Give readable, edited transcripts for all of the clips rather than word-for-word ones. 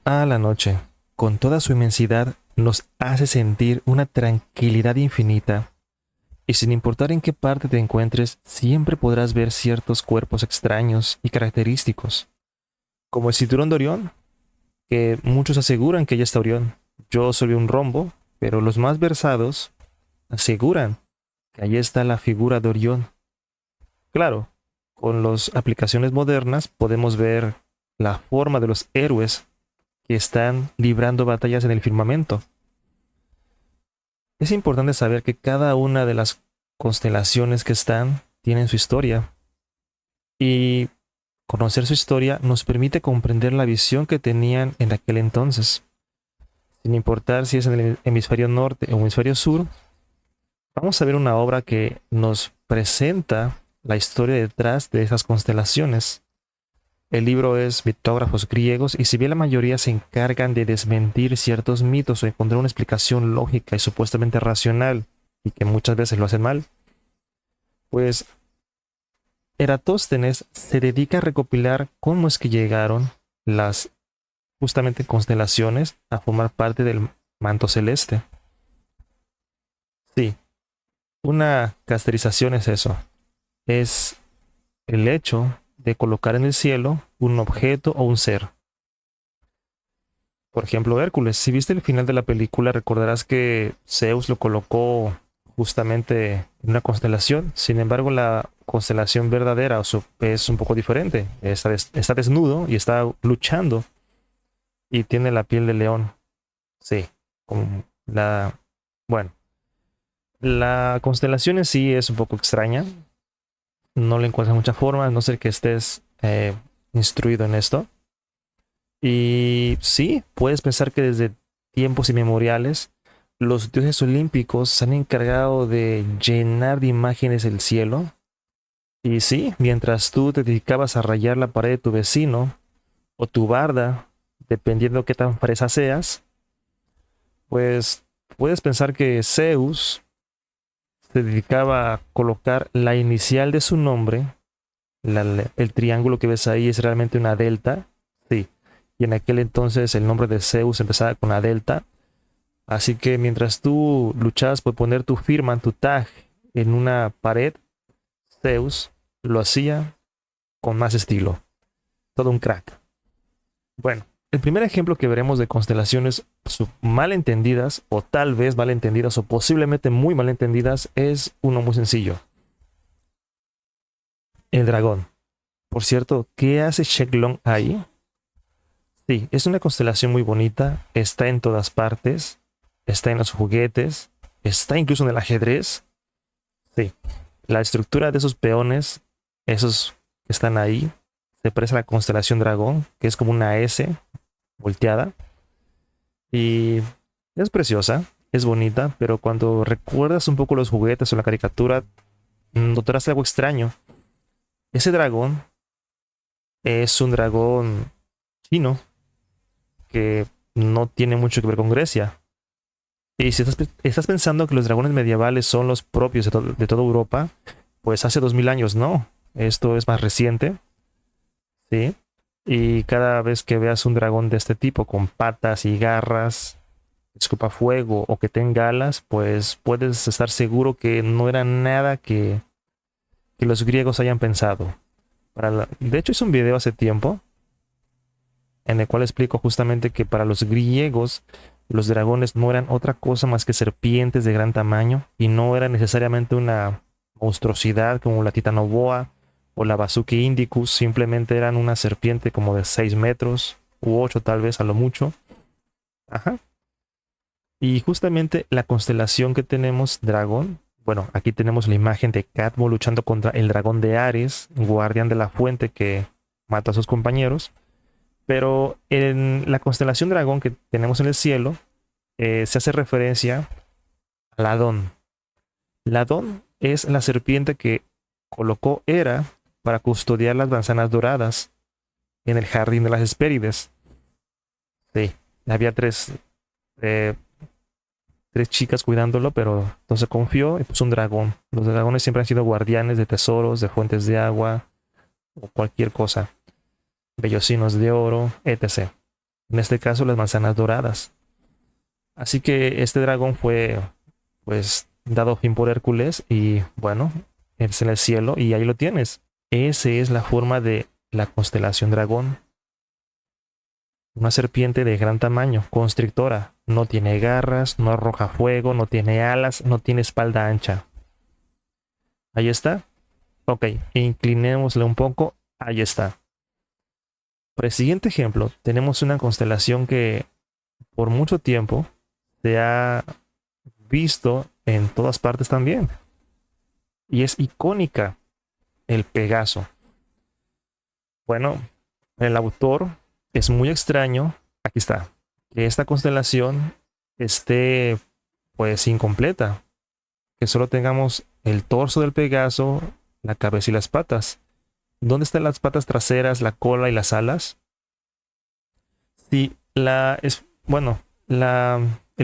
a la noche, con toda su inmensidad, nos hace sentir una tranquilidad infinita, y sin importar en qué parte te encuentres, siempre podrás ver ciertos cuerpos extraños y característicos, como el cinturón de Orión, que muchos aseguran que ya está Orión. Yo soy un rombo, pero los más versados aseguran que allí está la figura de Orión. Claro, con las aplicaciones modernas podemos ver la forma de los héroes que están librando batallas en el firmamento. Es importante saber que cada una de las constelaciones que están tienen su historia, y conocer su historia nos permite comprender la visión que tenían en aquel entonces. Sin importar si es en el hemisferio norte o hemisferio sur, vamos a ver una obra que nos presenta la historia detrás de esas constelaciones. El libro es Mitógrafos griegos, y si bien la mayoría se encargan de desmentir ciertos mitos o encontrar una explicación lógica y supuestamente racional, y que muchas veces lo hacen mal, pues Eratóstenes se dedica a recopilar cómo es que llegaron las justamente constelaciones a formar parte del manto celeste. Sí, una casterización es eso. Es el hecho de colocar en el cielo un objeto o un ser. Por ejemplo, Hércules. Si viste el final de la película, recordarás que Zeus lo colocó justamente en una constelación. Sin embargo, la constelación verdadera es un poco diferente. Está desnudo y está luchando, y tiene la piel de león. Sí, como la... Bueno, la constelación en sí es un poco extraña. No le encuentras mucha forma, a no ser que estés instruido en esto. Y sí, puedes pensar que desde tiempos inmemoriales los dioses olímpicos se han encargado de llenar de imágenes el cielo. Y sí, mientras tú te dedicabas a rayar la pared de tu vecino o tu barda, dependiendo qué tan fresa seas, pues puedes pensar que Zeus se dedicaba a colocar la inicial de su nombre. El triángulo que ves ahí es realmente una delta. Sí. Y en aquel entonces el nombre de Zeus empezaba con la delta. Así que mientras tú luchabas por poner tu firma, tu tag en una pared, Zeus lo hacía con más estilo. Todo un crack. Bueno, el primer ejemplo que veremos de constelaciones malentendidas, o tal vez malentendidas, o posiblemente muy malentendidas, es uno muy sencillo. El dragón. Por cierto, ¿qué hace Shenlong ahí? Sí, es una constelación muy bonita, está en todas partes, está en los juguetes, está incluso en el ajedrez. Sí, la estructura de esos peones, esos que están ahí, se parece a la constelación dragón, que es como una S volteada. Y es preciosa, es bonita, pero cuando recuerdas un poco los juguetes o la caricatura, notarás algo extraño. Ese dragón es un dragón chino que no tiene mucho que ver con Grecia. Y si estás pensando que los dragones medievales son los propios de toda Europa, pues hace 2000 años no. Esto es más reciente, ¿sí? Y cada vez que veas un dragón de este tipo, con patas y garras, escupa fuego o que tenga alas, pues puedes estar seguro que no era nada que los griegos hayan pensado. De hecho, hice un video hace tiempo en el cual explico justamente que para los griegos los dragones no eran otra cosa más que serpientes de gran tamaño, y no era necesariamente una monstruosidad como la titanoboa o la Basuki indicus. Simplemente eran una serpiente como de 6 metros u 8 tal vez a lo mucho. Ajá. Y justamente la constelación que tenemos, dragón, bueno, aquí tenemos la imagen de Cadmo luchando contra el dragón de Ares, guardián de la fuente que mata a sus compañeros. Pero en la constelación dragón que tenemos en el cielo, se hace referencia a Ladón. Ladón es la serpiente que colocó Hera para custodiar las manzanas doradas en el jardín de las Hespérides. Sí, había eh, tres chicas cuidándolo, pero entonces confió y puso un dragón. Los dragones siempre han sido guardianes de tesoros, de fuentes de agua o cualquier cosa. Vellocinos de oro, etc. en este caso las manzanas doradas. Así que este dragón fue pues dado fin por Hércules y bueno, es en el cielo y ahí lo tienes. Esa es la forma de la constelación dragón. Una serpiente de gran tamaño, constrictora. No tiene garras, no arroja fuego, no tiene alas, no tiene espalda ancha. Ahí está. Ok, inclinémosle un poco. Ahí está. Para el siguiente ejemplo, tenemos una constelación que por mucho tiempo se ha visto en todas partes también. Y es icónica, el Pegaso. Bueno, el autor es muy extraño. Aquí está. Que esta constelación esté pues incompleta. Que solo tengamos el torso del Pegaso, la cabeza y las patas. ¿Dónde están las patas traseras, la cola y las alas? Sí, el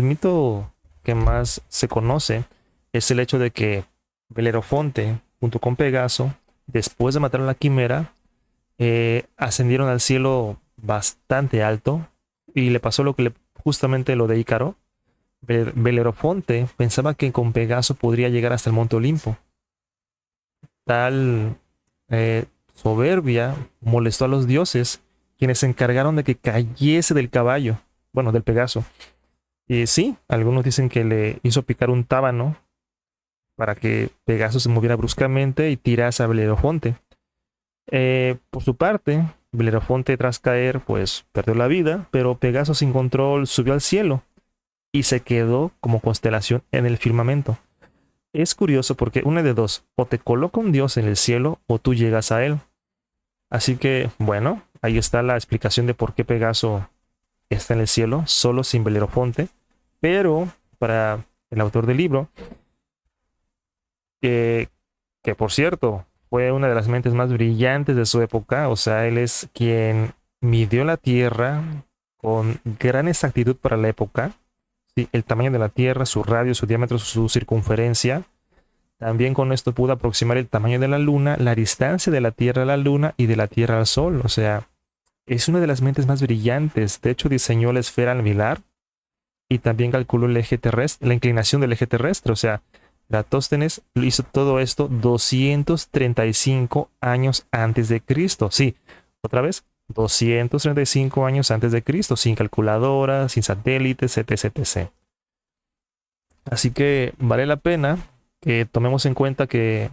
mito que más se conoce es el hecho de que Belerofonte, junto con Pegaso, después de matar a la quimera, ascendieron al cielo bastante alto y le pasó justamente lo de Ícaro. Belerofonte pensaba que con Pegaso podría llegar hasta el Monte Olimpo. Tal soberbia molestó a los dioses, quienes se encargaron de que cayese del caballo, bueno, del Pegaso. Y sí, algunos dicen que le hizo picar un tábano para que Pegaso se moviera bruscamente y tirase a Belerofonte. Por su parte, Belerofonte tras caer, pues perdió la vida, pero Pegaso sin control subió al cielo y se quedó como constelación en el firmamento. Es curioso porque una de dos, o te coloca un dios en el cielo o tú llegas a él. Así que, bueno, ahí está la explicación de por qué Pegaso está en el cielo, solo sin Belerofonte. Pero para el autor del libro, que por cierto fue una de las mentes más brillantes de su época, o sea, él es quien midió la Tierra con gran exactitud para la época, ¿sí? El tamaño de la Tierra, su radio, su diámetro, su circunferencia. También con esto pudo aproximar el tamaño de la Luna, la distancia de la Tierra a la Luna y de la Tierra al Sol. O sea, es una de las mentes más brillantes. De hecho, diseñó la esfera angular y también calculó el eje terrestre, la inclinación del eje terrestre. O sea, Eratóstenes hizo todo esto 235 años antes de Cristo. Sí, otra vez, 235 años antes de Cristo, sin calculadora, sin satélites, etc, etc. Así que vale la pena que tomemos en cuenta que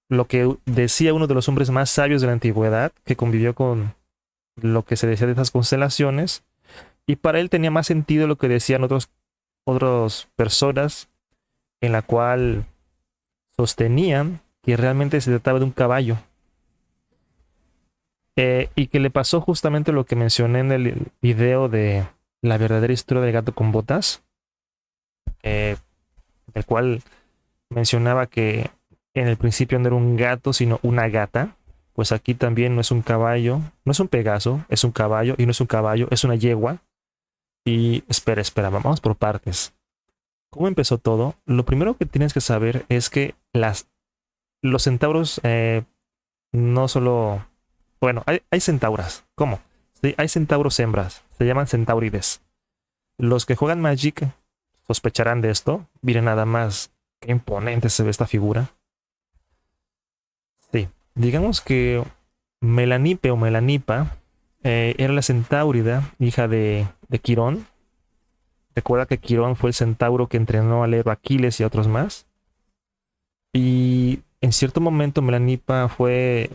lo que decía uno de los hombres más sabios de la antigüedad, que convivió con lo que se decía de estas constelaciones, y para él tenía más sentido lo que decían otras personas, en la cual sostenían que realmente se trataba de un caballo. Y que le pasó justamente lo que mencioné en el video de la verdadera historia del gato con botas, el cual mencionaba que en el principio no era un gato, sino una gata. Pues aquí también no es un caballo, no es un Pegaso, es un caballo, y no es un caballo, es una yegua. Y espera, vamos por partes. ¿Cómo empezó todo? Lo primero que tienes que saber es que los centauros no solo... Bueno, hay centauras. ¿Cómo? Sí, hay centauros hembras, se llaman centaurides. Los que juegan Magic sospecharán de esto. Miren nada más qué imponente se ve esta figura. Sí, digamos que Melanipe o Melanipa era la centaurida, hija de Quirón. Recuerda que Quirón fue el centauro que entrenó al héroe Aquiles y a otros más. Y en cierto momento Melanipa fue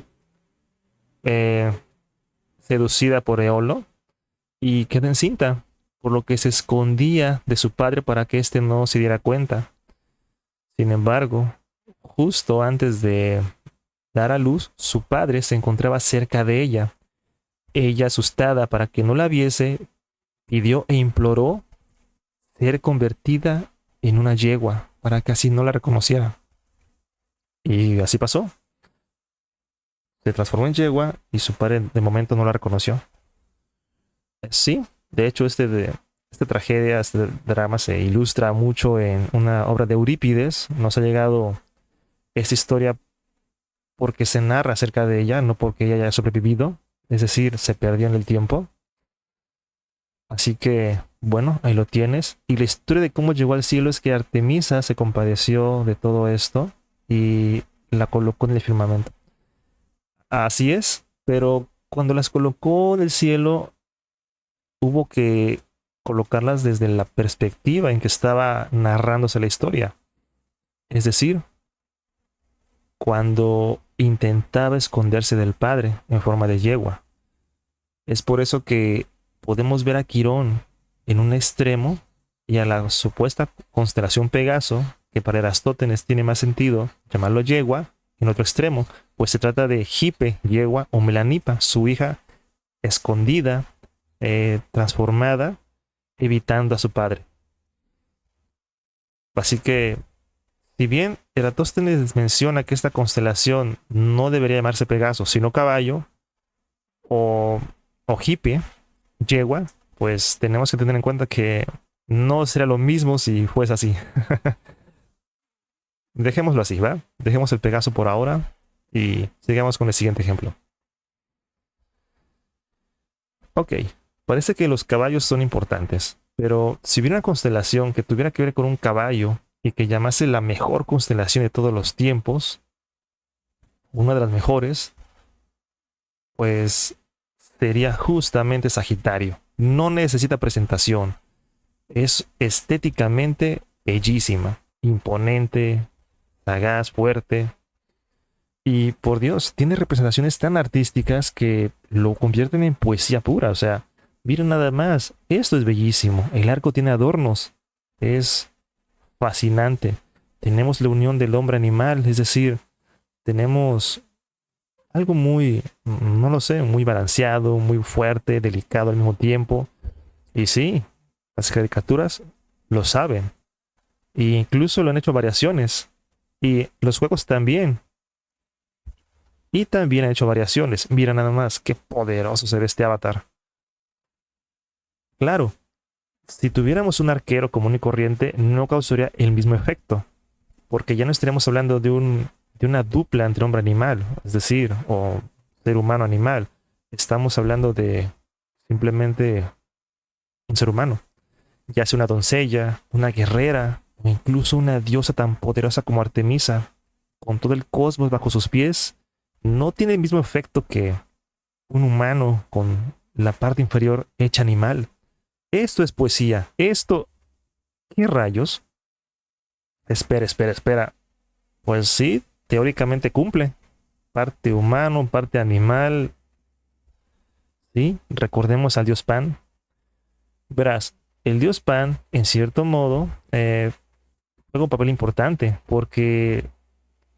eh, seducida por Eolo y quedó encinta, por lo que se escondía de su padre para que éste no se diera cuenta. Sin embargo, justo antes de dar a luz, su padre se encontraba cerca de ella. Ella, asustada para que no la viese, pidió e imploró ser convertida en una yegua para que así no la reconociera. Y así pasó. Se transformó en yegua y su padre de momento no la reconoció. Sí, de hecho esta tragedia, este drama se ilustra mucho en una obra de Eurípides. Nos ha llegado esta historia porque se narra acerca de ella, no porque ella haya sobrevivido. Es decir, se perdió en el tiempo. Así que, bueno, ahí lo tienes. Y la historia de cómo llegó al cielo es que Artemisa se compadeció de todo esto y la colocó en el firmamento. Así es, pero cuando las colocó en el cielo, hubo que colocarlas desde la perspectiva en que estaba narrándose la historia. Es decir, cuando intentaba esconderse del padre en forma de yegua. Es por eso que podemos ver a Quirón en un extremo y a la supuesta constelación Pegaso, que para Erastótenes tiene más sentido llamarlo yegua, en otro extremo, pues se trata de Hipe, yegua, o Melanipa, su hija escondida, transformada, evitando a su padre. Así que, si bien Eratóstenes menciona que esta constelación no debería llamarse Pegaso, sino caballo, o, o hippie, yegua, pues tenemos que tener en cuenta que no sería lo mismo si fuese así. Dejémoslo así, ¿va? Dejemos el Pegaso por ahora y sigamos con el siguiente ejemplo. Ok, parece que los caballos son importantes, pero si hubiera una constelación que tuviera que ver con un caballo y que llamase la mejor constelación de todos los tiempos, una de las mejores, pues sería justamente Sagitario. No necesita presentación. Es estéticamente bellísima, imponente, sagaz, fuerte. Y por Dios, tiene representaciones tan artísticas que lo convierten en poesía pura. O sea, miren nada más, esto es bellísimo. El arco tiene adornos. Es fascinante. Tenemos la unión del hombre animal, es decir, tenemos algo muy, no lo sé, muy balanceado, muy fuerte, delicado al mismo tiempo. Y sí, las caricaturas lo saben. E incluso lo han hecho variaciones. Y los juegos también. Y también han hecho variaciones. Mira nada más, qué poderoso se ve este avatar. Claro, si tuviéramos un arquero común y corriente, no causaría el mismo efecto. Porque ya no estaríamos hablando de una dupla entre hombre y animal. Es decir, o ser humano animal. Estamos hablando de simplemente un ser humano. Ya sea una doncella, una guerrera, o incluso una diosa tan poderosa como Artemisa, con todo el cosmos bajo sus pies, no tiene el mismo efecto que un humano con la parte inferior hecha animal. Esto es poesía. Esto, ¿qué rayos? Espera, espera, espera. Pues sí, teóricamente cumple. Parte humano, parte animal. Sí, recordemos al dios Pan. Verás, el dios Pan, en cierto modo, juega un papel importante porque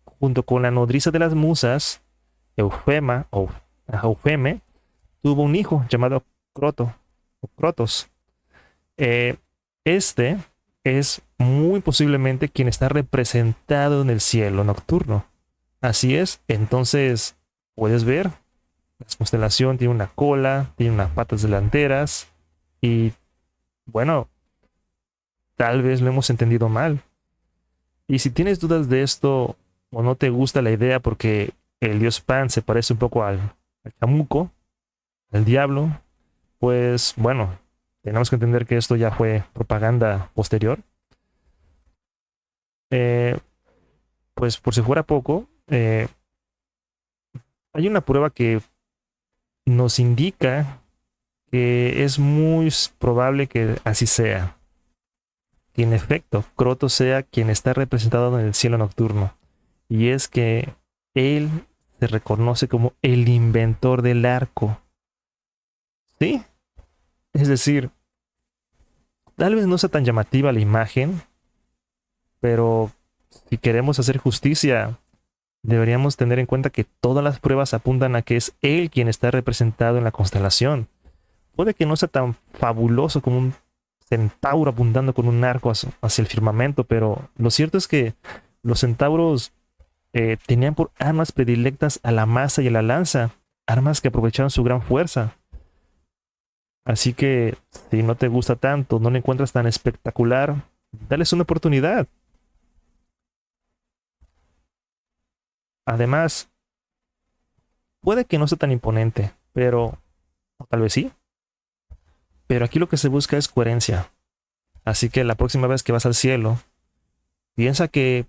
junto con la nodriza de las musas, Eufema o Eufeme, tuvo un hijo llamado Croto o Crotos. Eh, este es muy posiblemente quien está representado en el cielo nocturno. Así es, entonces puedes ver, la constelación tiene una cola, tiene unas patas delanteras y bueno, tal vez lo hemos entendido mal. Y si tienes dudas de esto o no te gusta la idea porque el dios Pan se parece un poco al chamuco, al diablo, pues bueno, tenemos que entender que esto ya fue propaganda posterior. Eh, pues por si fuera poco, hay una prueba que nos indica que es muy probable que así sea. Que en efecto, Croto sea quien está representado en el cielo nocturno. Y es que él se reconoce como el inventor del arco. ¿Sí? Es decir, tal vez no sea tan llamativa la imagen, pero si queremos hacer justicia, deberíamos tener en cuenta que todas las pruebas apuntan a que es él quien está representado en la constelación. Puede que no sea tan fabuloso como un centauro apuntando con un arco hacia el firmamento, pero lo cierto es que los centauros tenían por armas predilectas a la masa y a la lanza, armas que aprovecharon su gran fuerza. Así que si no te gusta tanto, no lo encuentras tan espectacular, dales una oportunidad. Además, puede que no sea tan imponente, pero o tal vez sí. Pero aquí lo que se busca es coherencia. Así que la próxima vez que vas al cielo, piensa que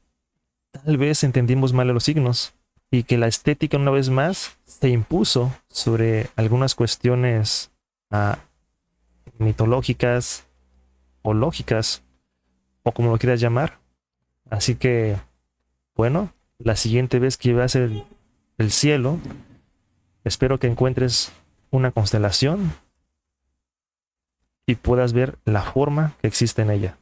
tal vez entendimos mal los signos y que la estética una vez más se impuso sobre algunas cuestiones ah, mitológicas o lógicas o como lo quieras llamar. Así que, bueno, la siguiente vez que veas el cielo, espero que encuentres una constelación y puedas ver la forma que existe en ella.